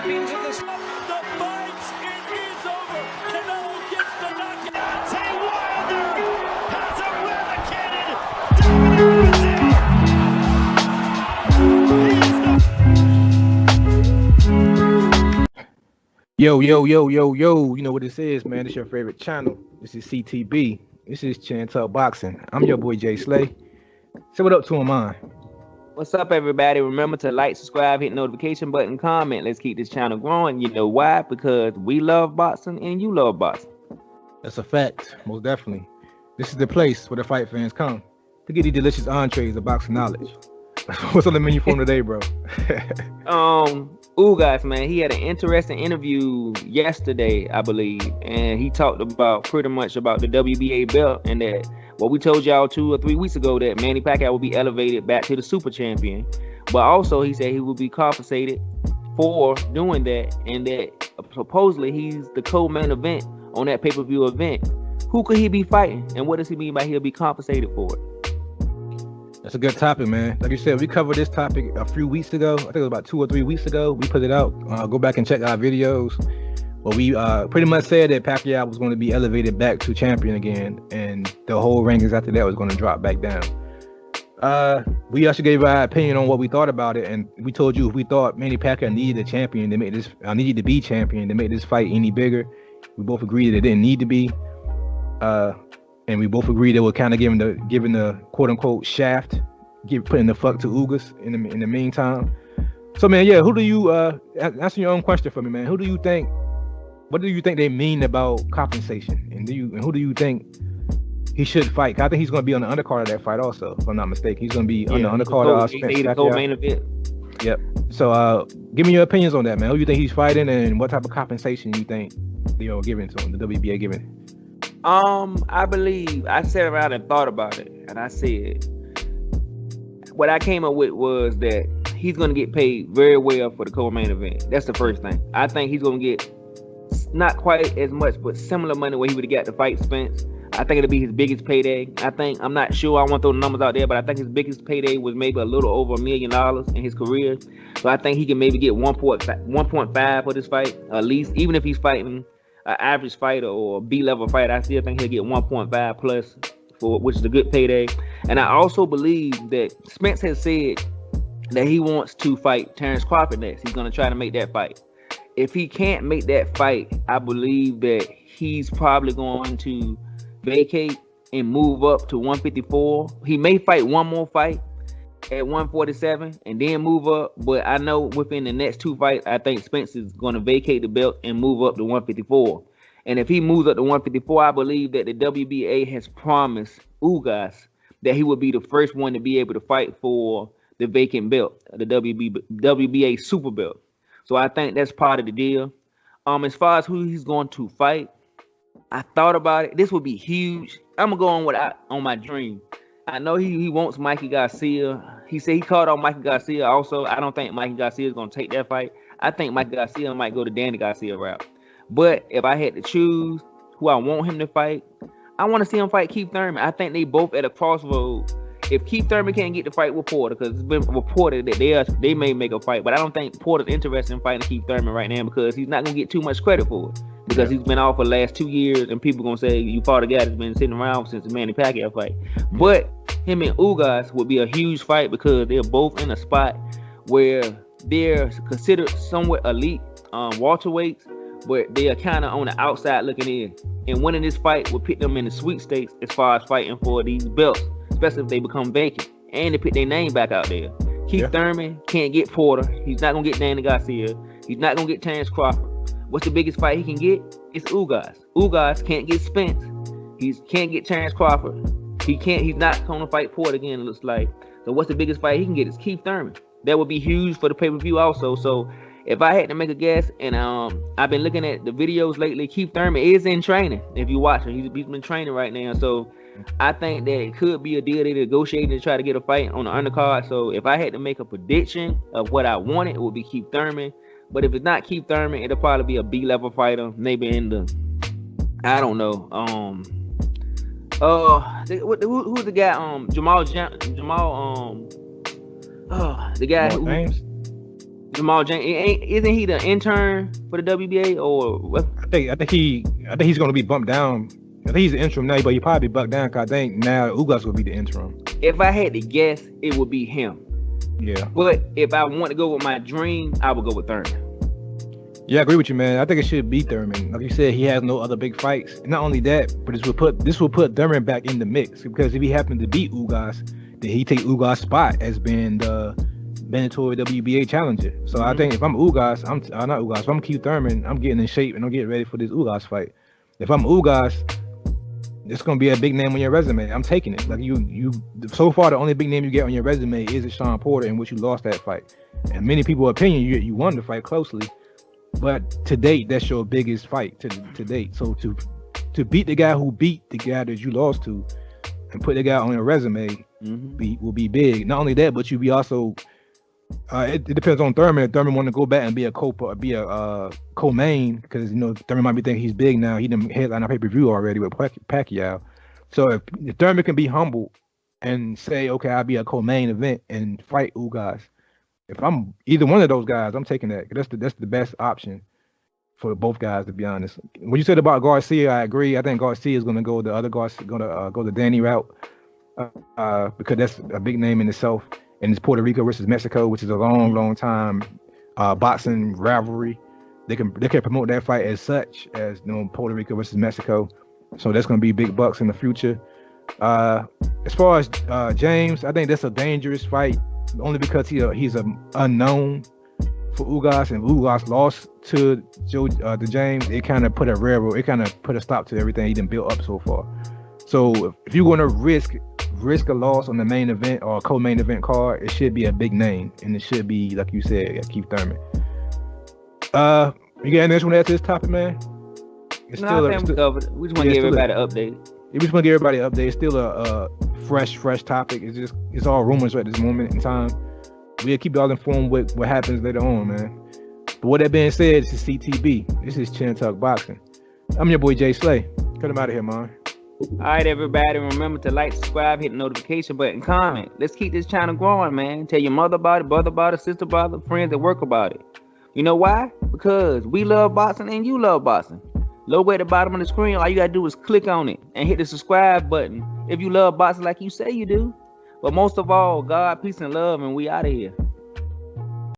champions of this. The fight, it is over. Canelo gets the knockout. Tay Wilder has eradicated Dominic Yo, you know what this is, man. It's your favorite channel. This is CTB. This is Chantel Boxing. I'm your boy Jay Slay. Say what up to him, man. What's up, everybody? Remember to like, subscribe, hit notification button, comment. Let's keep this channel growing. You know why? Because we love boxing and you love boxing. That's a fact, most definitely. This is the place where the fight fans come to get these delicious entrees of boxing knowledge. What's on the menu for him today, bro? Ugas, man, he had an interesting interview yesterday, I believe, and he talked about pretty much about the WBA belt and that what we told y'all 2 or 3 weeks ago that Manny Pacquiao will be elevated back to the super champion, but also he said he will be compensated for doing that, and that supposedly he's the co-main event on that pay-per-view event. Who could he be fighting, and what does he mean by he'll be compensated for it? That's a good topic, man. Like you said, we covered this topic a few weeks ago. I think it was about 2 or 3 weeks ago. We put it out. Go back and check our videos. Well, we pretty much said that Pacquiao was going to be elevated back to champion again, and the whole rankings after that was going to drop back down. We actually gave our opinion on what we thought about it, and we told you if we thought Manny Pacquiao needed a champion to make this, needed to be champion to make this fight any bigger. We both agreed that it didn't need to be. And we both agreed that we're kind of giving the quote unquote shaft, putting the fuck to Ugas in the meantime. So man, yeah, who do you answer your own question for me, man? What do you think they mean about compensation? And who do you think he should fight? I think he's gonna be on the undercard of that fight also, if I'm not mistaken. He's gonna be on the undercard of Spence. Co-main event. Yep. So give me your opinions on that, man. Who you think he's fighting and what type of compensation you think they are giving to him, the WBA giving? I believe I sat around and thought about it, and I said what I came up with was that he's going to get paid very well for the co-main event. That's the first thing. I think he's going to get not quite as much, but similar money where he would have got to fight Spence. I think it'll be his biggest payday. I'm not sure, I won't throw the numbers out there, but I think his biggest payday was maybe a little over $1 million in his career. So I think he can maybe get 1.5 for this fight, at least, even if he's fighting an average fighter or a B-level fighter. I still think he'll get 1.5 plus, which is a good payday. And I also believe that Spence has said that he wants to fight Terrence Crawford next. He's going to try to make that fight. If he can't make that fight, I believe that he's probably going to vacate and move up to 154. He may fight one more fight at 147 and then move up, but I know within the next 2 fights, I think Spence is going to vacate the belt and move up to 154. And if he moves up to 154, I believe that the WBA has promised Ugas that he will be the first one to be able to fight for the vacant belt, the WBA super belt. So I think that's part of the deal. As far as who he's going to fight, I thought about it. This would be huge. I'm gonna go on my dream. I know he wants Mikey Garcia. He said he called on Mikey Garcia also. I don't think Mikey Garcia is going to take that fight. I think Mikey Garcia might go the Danny Garcia route. But if I had to choose who I want him to fight, I want to see him fight Keith Thurman. I think they both at a crossroad. If Keith Thurman can't get the fight with Porter, because it's been reported that they may make a fight, but I don't think Porter's interested in fighting Keith Thurman right now because he's not going to get too much credit for it. Because he's been off for the last 2 years, and people gonna say you fought a guy that's been sitting around since the Manny Pacquiao fight. But him and Ugas would be a huge fight because they're both in a spot where they're considered somewhat elite welterweights, but they are kind of on the outside looking in. And winning this fight will put them in the sweepstakes as far as fighting for these belts, especially if they become vacant and they put their name back out there. Keith Thurman can't get Porter. He's not gonna get Danny Garcia. He's not gonna get Terrence Crawford. What's the biggest fight he can get? It's Ugas. Ugas can't get Spence. He can't get Terrence Crawford. He's not going to fight Porter again, it looks like. So what's the biggest fight he can get? It's Keith Thurman. That would be huge for the pay-per-view also. So if I had to make a guess, and I've been looking at the videos lately, Keith Thurman is in training. If you watch him, he's been training right now. So I think that it could be a deal they negotiating to try to get a fight on the undercard. So if I had to make a prediction of what I wanted, it would be Keith Thurman. But if it's not Keith Thurman, it'll probably be a B-level fighter, maybe in the, I don't know. Who's the guy? Jamal. The guy who, Jamal James, isn't he the intern for the WBA or what? I think he's gonna be bumped down. I think he's the interim now, but he probably bumped down because I think now Ugas will be the interim. If I had to guess, it would be him. Yeah. But if I want to go with my dream, I would go with Thurman. Yeah, I agree with you, man. I think it should be Thurman. Like you said, he has no other big fights. And not only that, but this will put Thurman back in the mix, because if he happened to beat Ugas, then he take Ugas' spot as being the mandatory WBA challenger. So I think if I'm Ugas, not Ugas. If I'm Keith Thurman, I'm getting in shape and I'm getting ready for this Ugas fight. If I'm Ugas, it's gonna be a big name on your resume. I'm taking it. Like you so far, the only big name you get on your resume is a Sean Porter, in which you lost that fight. And many people's opinion, you won the fight closely, but to date, that's your biggest fight to date. So to beat the guy who beat the guy that you lost to, and put the guy on your resume, will be big. Not only that, but you be also. It depends on Thurman. If Thurman want to go back and be a co-main, because Thurman might be thinking he's big now. He didn't headline a pay-per-view already with Pacquiao. So if Thurman can be humble and say, okay, I'll be a co-main event and fight Ugas. If I'm either one of those guys, I'm taking that. That's the best option for both guys, to be honest. When you said about Garcia, I agree. I think Garcia is going to go the other Garcia, going to go the Danny route, because that's a big name in itself. And it's Puerto Rico versus Mexico, which is a long time boxing rivalry. They can promote that fight as such as Puerto Rico versus Mexico. So that's going to be big bucks in the future. As far as James, I think that's a dangerous fight, only because he's an unknown for Ugas, and Ugas lost to James. It kind of put a stop to everything he done built up so far. So if you're going to risk a loss on the main event or a co-main event card, it should be a big name, and it should be, like you said, Keith Thurman. You got anything to add to this topic, man? I think we covered it. We just want to give everybody an update. We just want to give everybody an update. It's still a fresh topic. It's all rumors at this moment in time. We'll keep y'all informed with what happens later on, man. But with that being said, this is CTB. This is Chin Talk Boxing. I'm your boy Jay Slay. Cut him out of here, man. All right, everybody, remember to like, subscribe, hit the notification button, comment. Let's keep this channel growing, man. Tell your mother about it, brother about it, sister about it, friends at work about it. You know why? Because we love boxing and you love boxing. Logo at the bottom of the screen, all you gotta do is click on it and hit the subscribe button if you love boxing like you say you do. But most of all, God, peace, and love, and we out of here.